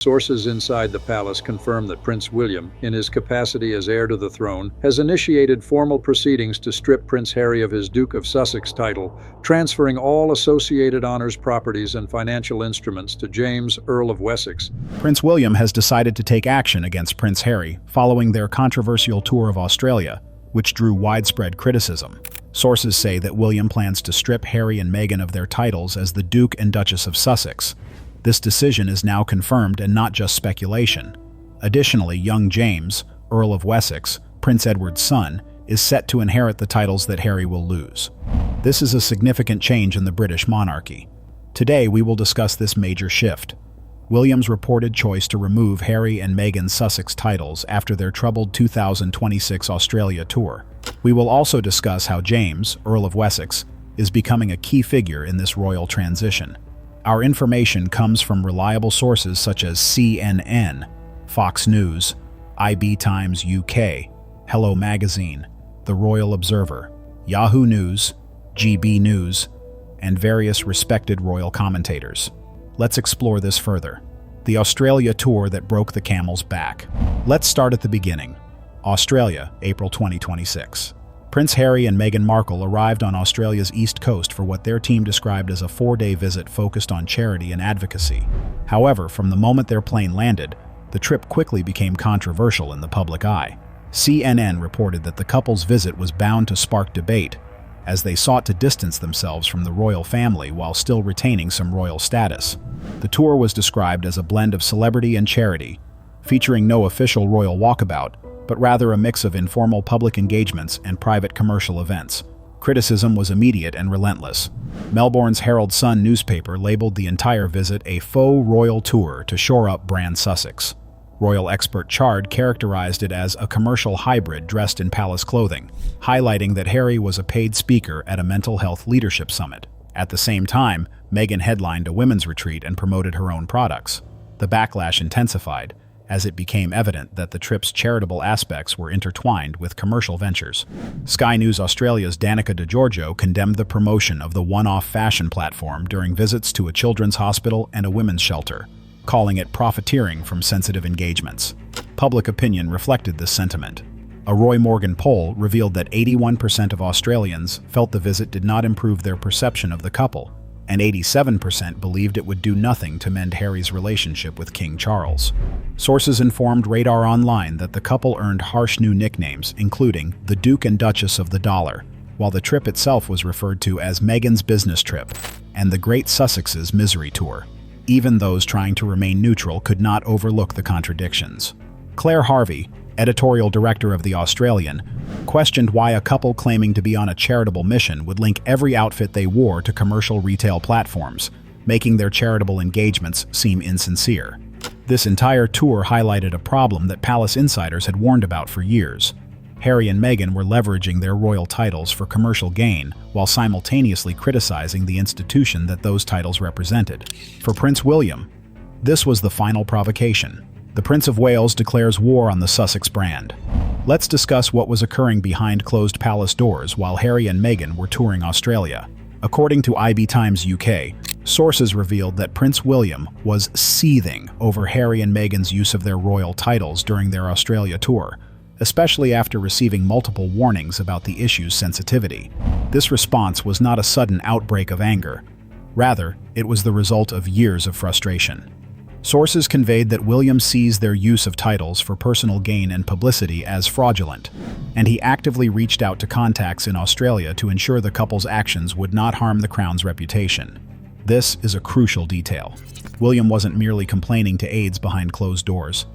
Sources inside the palace confirm that Prince William, in his capacity as heir to the throne, has initiated formal proceedings to strip Prince Harry of his Duke of Sussex title, transferring all associated honours, properties, and financial instruments to James, Earl of Wessex. Prince William has decided to take action against Prince Harry following their controversial tour of Australia, which drew widespread criticism. Sources say that William plans to strip Harry and Meghan of their titles as the Duke and Duchess of Sussex. This decision is now confirmed and not just speculation. Additionally, young James, Earl of Wessex, Prince Edward's son, is set to inherit the titles that Harry will lose. This is a significant change in the British monarchy. Today, we will discuss this major shift. William's reported choice to remove Harry and Meghan's Sussex titles after their troubled 2026 Australia tour. We will also discuss how James, Earl of Wessex, is becoming a key figure in this royal transition. Our information comes from reliable sources such as CNN, Fox News, IB Times UK, Hello Magazine, The Royal Observer, Yahoo News, GB News, and various respected royal commentators. Let's explore this further. The Australia tour that broke the camel's back. Let's start at the beginning. Australia, April 2026. Prince Harry and Meghan Markle arrived on Australia's east coast for what their team described as a 4-day visit focused on charity and advocacy. However, from the moment their plane landed, the trip quickly became controversial in the public eye. CNN reported that the couple's visit was bound to spark debate, as they sought to distance themselves from the royal family while still retaining some royal status. The tour was described as a blend of celebrity and charity, featuring no official royal walkabout, but rather a mix of informal public engagements and private commercial events. Criticism was immediate and relentless. Melbourne's Herald Sun newspaper labeled the entire visit a faux royal tour to shore up brand Sussex. Royal expert Chard characterized it as a commercial hybrid dressed in palace clothing, highlighting that Harry was a paid speaker at a mental health leadership summit. At the same time, Meghan headlined a women's retreat and promoted her own products. The backlash intensified, as it became evident that the trip's charitable aspects were intertwined with commercial ventures. Sky News Australia's Danica DeGiorgio condemned the promotion of the one-off fashion platform during visits to a children's hospital and a women's shelter, calling it profiteering from sensitive engagements. Public opinion reflected this sentiment. A Roy Morgan poll revealed that 81% of Australians felt the visit did not improve their perception of the couple, and 87% believed it would do nothing to mend Harry's relationship with King Charles. Sources informed Radar Online that the couple earned harsh new nicknames, including the Duke and Duchess of the Dollar, while the trip itself was referred to as Meghan's business trip and the Great Sussex's Misery Tour. Even those trying to remain neutral could not overlook the contradictions. Claire Harvey, editorial director of The Australian, questioned why a couple claiming to be on a charitable mission would link every outfit they wore to commercial retail platforms, making their charitable engagements seem insincere. This entire tour highlighted a problem that palace insiders had warned about for years. Harry and Meghan were leveraging their royal titles for commercial gain while simultaneously criticizing the institution that those titles represented. For Prince William, this was the final provocation. The Prince of Wales declares war on the Sussex brand. Let's discuss what was occurring behind closed palace doors while Harry and Meghan were touring Australia. According to IB Times UK, sources revealed that Prince William was seething over Harry and Meghan's use of their royal titles during their Australia tour, especially after receiving multiple warnings about the issue's sensitivity. This response was not a sudden outbreak of anger. Rather, it was the result of years of frustration. Sources conveyed that William sees their use of titles for personal gain and publicity as fraudulent, and he actively reached out to contacts in Australia to ensure the couple's actions would not harm the Crown's reputation. This is a crucial detail. William wasn't merely complaining to aides behind closed doors.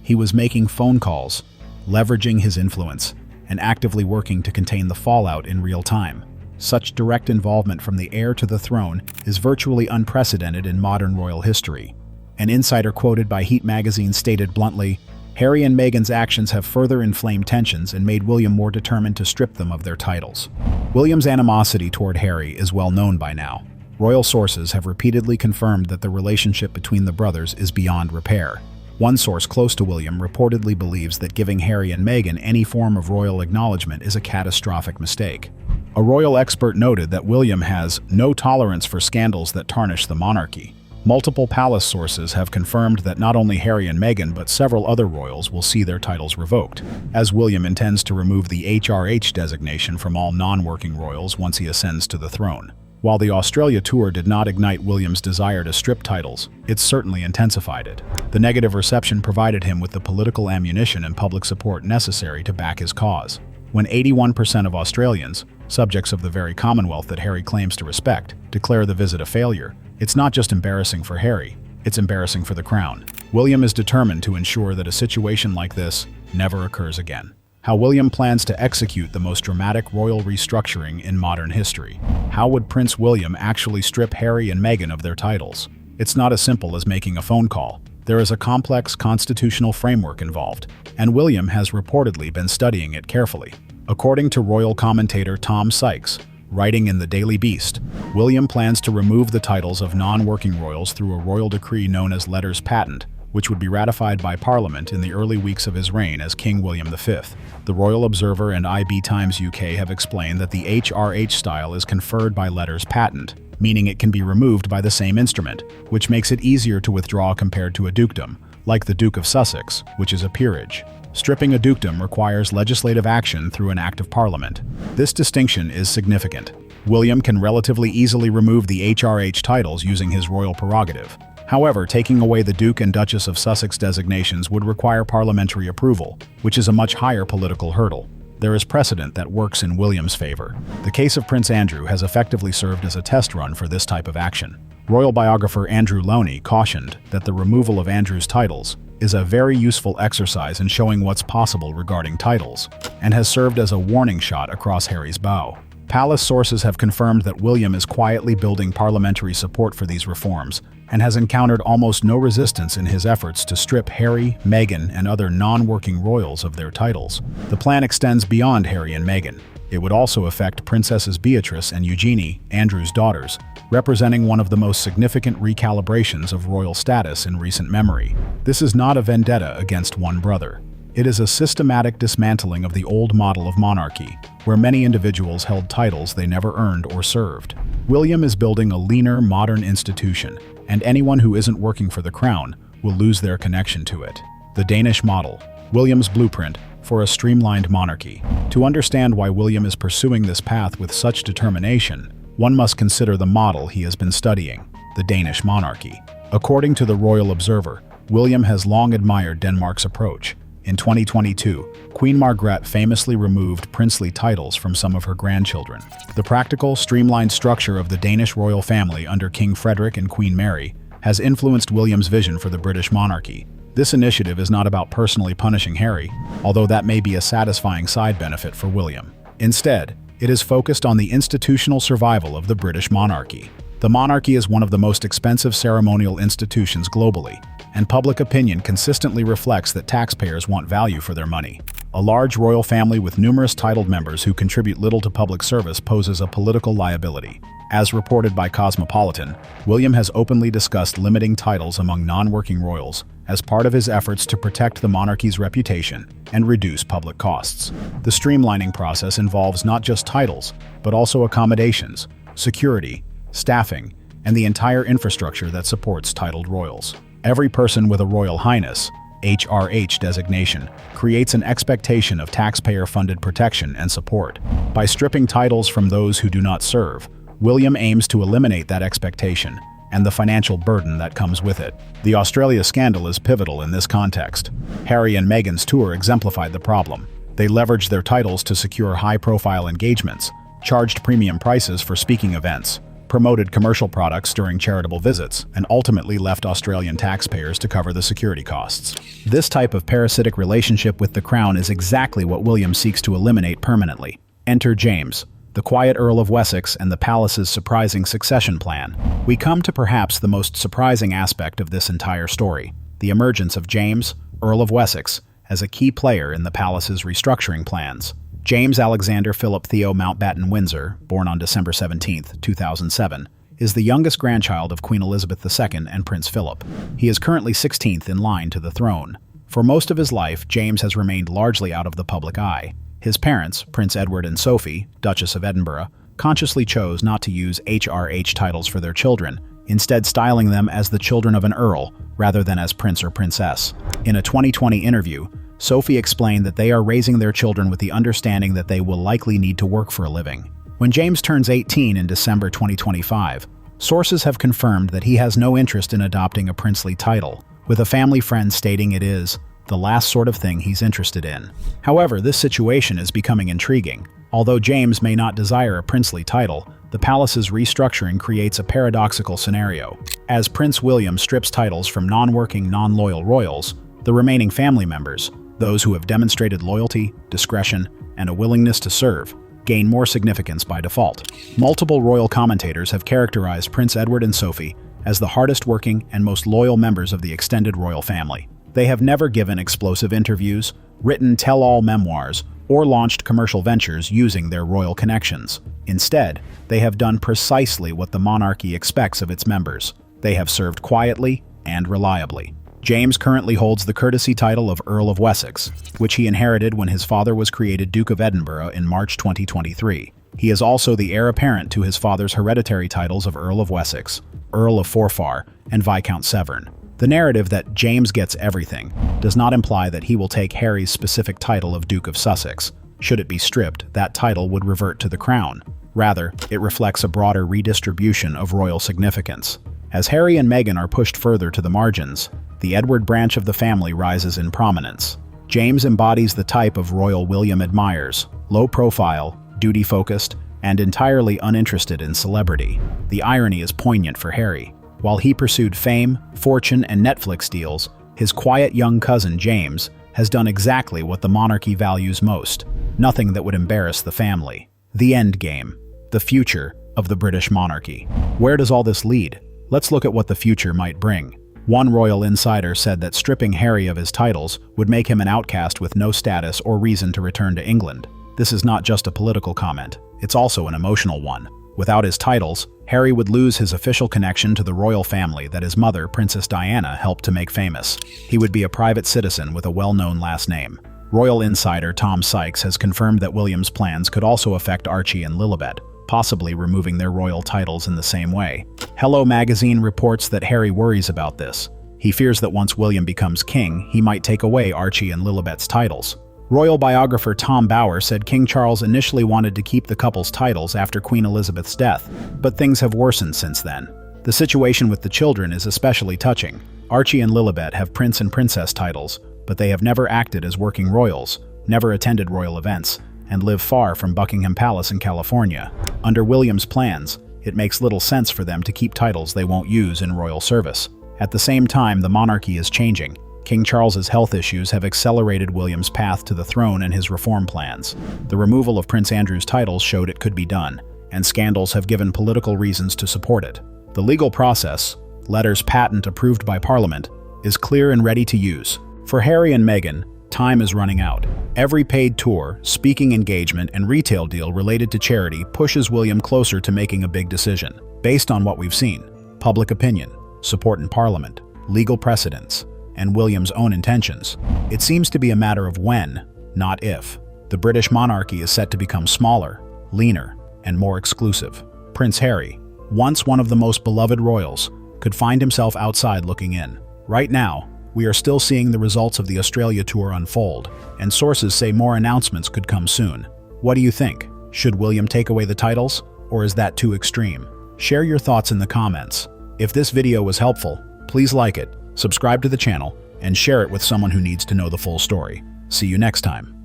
He was making phone calls, leveraging his influence, and actively working to contain the fallout in real time. Such direct involvement from the heir to the throne is virtually unprecedented in modern royal history. An insider quoted by Heat magazine stated bluntly, "Harry and Meghan's actions have further inflamed tensions and made William more determined to strip them of their titles." William's animosity toward Harry is well known by now. Royal sources have repeatedly confirmed that the relationship between the brothers is beyond repair. One source close to William reportedly believes that giving Harry and Meghan any form of royal acknowledgement is a catastrophic mistake. A royal expert noted that William has no tolerance for scandals that tarnish the monarchy. Multiple palace sources have confirmed that not only Harry and Meghan but several other royals will see their titles revoked, as William intends to remove the HRH designation from all non-working royals once he ascends to the throne. While the Australia tour did not ignite William's desire to strip titles, it certainly intensified it. The negative reception provided him with the political ammunition and public support necessary to back his cause. When 81% of Australians, subjects of the very Commonwealth that Harry claims to respect, declare the visit a failure, it's not just embarrassing for Harry, it's embarrassing for the Crown. William is determined to ensure that a situation like this never occurs again. How William plans to execute the most dramatic royal restructuring in modern history. How would Prince William actually strip Harry and Meghan of their titles? It's not as simple as making a phone call. There is a complex constitutional framework involved, and William has reportedly been studying it carefully. According to royal commentator Tom Sykes, writing in the Daily Beast, William plans to remove the titles of non-working royals through a royal decree known as Letters Patent, which would be ratified by Parliament in the early weeks of his reign as King William V. The Royal Observer and IB Times UK have explained that the HRH style is conferred by Letters Patent, meaning it can be removed by the same instrument, which makes it easier to withdraw compared to a dukedom, like the Duke of Sussex, which is a peerage. Stripping a dukedom requires legislative action through an Act of Parliament. This distinction is significant. William can relatively easily remove the HRH titles using his royal prerogative. However, taking away the Duke and Duchess of Sussex designations would require parliamentary approval, which is a much higher political hurdle. There is precedent that works in William's favor. The case of Prince Andrew has effectively served as a test run for this type of action. Royal biographer Andrew Loney cautioned that the removal of Andrew's titles is a very useful exercise in showing what's possible regarding titles, and has served as a warning shot across Harry's bow. Palace sources have confirmed that William is quietly building parliamentary support for these reforms and has encountered almost no resistance in his efforts to strip Harry, Meghan, and other non-working royals of their titles. The plan extends beyond Harry and Meghan. It would also affect Princesses Beatrice and Eugenie, Andrew's daughters, representing one of the most significant recalibrations of royal status in recent memory. This is not a vendetta against one brother. It is a systematic dismantling of the old model of monarchy, where many individuals held titles they never earned or served. William is building a leaner, modern institution, and anyone who isn't working for the crown will lose their connection to it. The Danish model, William's blueprint for a streamlined monarchy. To understand why William is pursuing this path with such determination, one must consider the model he has been studying, the Danish monarchy. According to the Royal Observer, William has long admired Denmark's approach. In 2022, Queen Margrethe famously removed princely titles from some of her grandchildren. The practical, streamlined structure of the Danish royal family under King Frederick and Queen Mary has influenced William's vision for the British monarchy. This initiative is not about personally punishing Harry, although that may be a satisfying side benefit for William. Instead, it is focused on the institutional survival of the British monarchy. The monarchy is one of the most expensive ceremonial institutions globally, and public opinion consistently reflects that taxpayers want value for their money. A large royal family with numerous titled members who contribute little to public service poses a political liability. As reported by Cosmopolitan, William has openly discussed limiting titles among non-working royals as part of his efforts to protect the monarchy's reputation and reduce public costs. The streamlining process involves not just titles, but also accommodations, security, staffing, and the entire infrastructure that supports titled royals. Every person with a Royal Highness HRH designation creates an expectation of taxpayer-funded protection and support. By stripping titles from those who do not serve, William aims to eliminate that expectation and the financial burden that comes with it. The Australia scandal is pivotal in this context. Harry and Meghan's tour exemplified the problem. They leveraged their titles to secure high-profile engagements, charged premium prices for speaking events, promoted commercial products during charitable visits, and ultimately left Australian taxpayers to cover the security costs. This type of parasitic relationship with the Crown is exactly what William seeks to eliminate permanently. Enter James, the quiet Earl of Wessex, and the palace's surprising succession plan. We come to perhaps the most surprising aspect of this entire story, the emergence of James, Earl of Wessex, as a key player in the palace's restructuring plans. James Alexander Philip Theo Mountbatten Windsor, born on December 17, 2007, is the youngest grandchild of Queen Elizabeth II and Prince Philip. He is currently 16th in line to the throne. For most of his life, James has remained largely out of the public eye. His parents, Prince Edward and Sophie, Duchess of Edinburgh, consciously chose not to use HRH titles for their children, instead styling them as the children of an earl rather than as prince or princess. In a 2020 interview, Sophie explained that they are raising their children with the understanding that they will likely need to work for a living. When James turns 18 in December 2025, sources have confirmed that he has no interest in adopting a princely title, with a family friend stating it is the last sort of thing he's interested in. However, this situation is becoming intriguing. Although James may not desire a princely title, the palace's restructuring creates a paradoxical scenario. As Prince William strips titles from non-working, non-loyal royals, the remaining family members, those who have demonstrated loyalty, discretion, and a willingness to serve, gain more significance by default. Multiple royal commentators have characterized Prince Edward and Sophie as the hardest-working and most loyal members of the extended royal family. They have never given explosive interviews, written tell-all memoirs, or launched commercial ventures using their royal connections. Instead, they have done precisely what the monarchy expects of its members. They have served quietly and reliably. James currently holds the courtesy title of Earl of Wessex, which he inherited when his father was created Duke of Edinburgh in March 2023. He is also the heir apparent to his father's hereditary titles of Earl of Wessex, Earl of Forfar, and Viscount Severn. The narrative that James gets everything does not imply that he will take Harry's specific title of Duke of Sussex. Should it be stripped, that title would revert to the crown. Rather, it reflects a broader redistribution of royal significance. As Harry and Meghan are pushed further to the margins, the Edward branch of the family rises in prominence. James embodies the type of royal William admires: low profile, duty-focused, and entirely uninterested in celebrity. The irony is poignant for Harry. While he pursued fame, fortune, and Netflix deals, his quiet young cousin James has done exactly what the monarchy values most: nothing that would embarrass the family. The end game. The future of the British monarchy. Where does all this lead? Let's look at what the future might bring. One royal insider said that stripping Harry of his titles would make him an outcast with no status or reason to return to England. This is not just a political comment, it's also an emotional one. Without his titles, Harry would lose his official connection to the royal family that his mother, Princess Diana, helped to make famous. He would be a private citizen with a well-known last name. Royal insider Tom Sykes has confirmed that William's plans could also affect Archie and Lilibet, possibly removing their royal titles in the same way. Hello Magazine reports that Harry worries about this. He fears that once William becomes king, he might take away Archie and Lilibet's titles. Royal biographer Tom Bower said King Charles initially wanted to keep the couple's titles after Queen Elizabeth's death, but things have worsened since then. The situation with the children is especially touching. Archie and Lilibet have prince and princess titles, but they have never acted as working royals, never attended royal events, and live far from Buckingham Palace in California. Under William's plans, it makes little sense for them to keep titles they won't use in royal service. At the same time, the monarchy is changing. King Charles's health issues have accelerated William's path to the throne and his reform plans. The removal of Prince Andrew's titles showed it could be done, and scandals have given political reasons to support it. The legal process, letters patent approved by Parliament, is clear and ready to use. For Harry and Meghan, time is running out. Every paid tour, speaking engagement, and retail deal related to charity pushes William closer to making a big decision. Based on what we've seen, public opinion, support in Parliament, legal precedents, and William's own intentions, it seems to be a matter of when, not if. The British monarchy is set to become smaller, leaner, and more exclusive. Prince Harry, once one of the most beloved royals, could find himself outside looking in. Right now, we are still seeing the results of the Australia tour unfold, and sources say more announcements could come soon. What do you think? Should William take away the titles, or is that too extreme? Share your thoughts in the comments. If this video was helpful, please like it, subscribe to the channel, and share it with someone who needs to know the full story. See you next time.